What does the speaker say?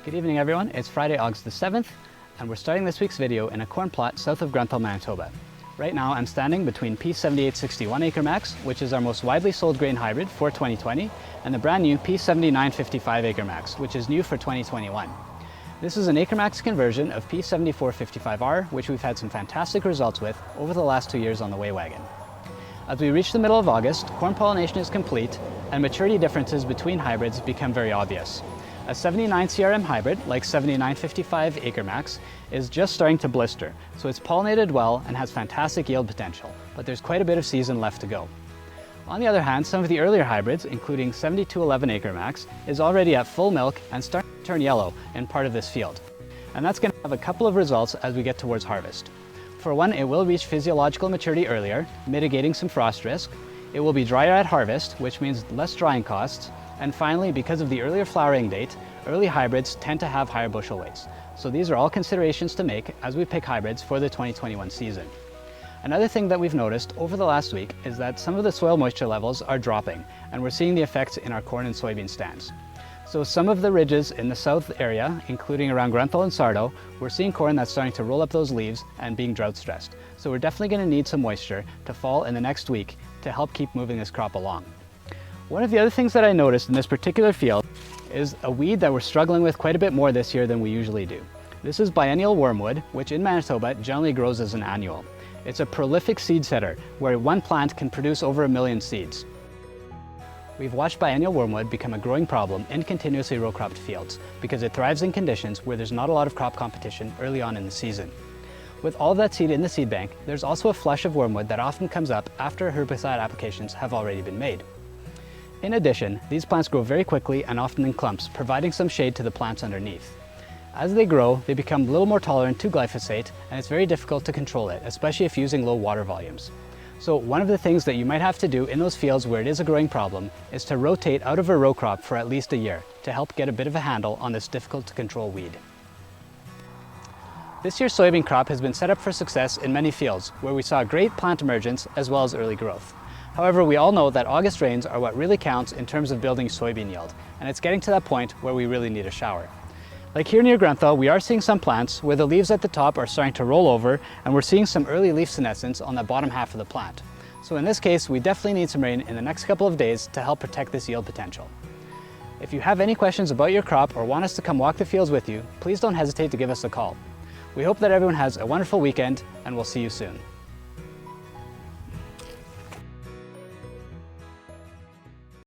Good evening everyone, it's Friday, August the 7th, and we're starting this week's video in a corn plot south of Grenfell, Manitoba. Right now I'm standing between P7861 Acre Max, which is our most widely sold grain hybrid for 2020, and the brand new P7955 Acre Max, which is new for 2021. This is an Acre Max conversion of P7455R, which we've had some fantastic results with over the last 2 years on the Way Wagon. As we reach the middle of August, corn pollination is complete and maturity differences between hybrids become very obvious. A 79 CRM hybrid, like 7955 Acre Max, is just starting to blister, so it's pollinated well and has fantastic yield potential, but there's quite a bit of season left to go. On the other hand, some of the earlier hybrids, including 7211 Acre Max, is already at full milk and starting to turn yellow in part of this field. And that's going to have a couple of results as we get towards harvest. For one, it will reach physiological maturity earlier, mitigating some frost risk. It will be drier at harvest, which means less drying costs. And finally, because of the earlier flowering date, early hybrids tend to have higher bushel weights. So these are all considerations to make as we pick hybrids for the 2021 season. Another thing that we've noticed over the last week is that some of the soil moisture levels are dropping, and we're seeing the effects in our corn and soybean stands. So some of the ridges in the south area, including around Grenfell and Sardo, we're seeing corn that's starting to roll up those leaves and being drought stressed. So we're definitely going to need some moisture to fall in the next week to help keep moving this crop along. One of the other things that I noticed in this particular field is a weed that we're struggling with quite a bit more this year than we usually do. This is biennial wormwood, which in Manitoba generally grows as an annual. It's a prolific seed setter where one plant can produce over 1 million seeds. We've watched biennial wormwood become a growing problem in continuously row-cropped fields because it thrives in conditions where there's not a lot of crop competition early on in the season. With all of that seed in the seed bank, there's also a flush of wormwood that often comes up after herbicide applications have already been made. In addition, these plants grow very quickly and often in clumps, providing some shade to the plants underneath. As they grow, they become a little more tolerant to glyphosate, and it's very difficult to control it, especially if using low water volumes. So one of the things that you might have to do in those fields where it is a growing problem is to rotate out of a row crop for at least a year to help get a bit of a handle on this difficult to control weed. This year's soybean crop has been set up for success in many fields where we saw great plant emergence as well as early growth. However, we all know that August rains are what really counts in terms of building soybean yield, and it's getting to that point where we really need a shower. Like here near Grenfell, we are seeing some plants where the leaves at the top are starting to roll over, and we're seeing some early leaf senescence on the bottom half of the plant. So in this case, we definitely need some rain in the next couple of days to help protect this yield potential. If you have any questions about your crop or want us to come walk the fields with you, please don't hesitate to give us a call. We hope that everyone has a wonderful weekend, and we'll see you soon.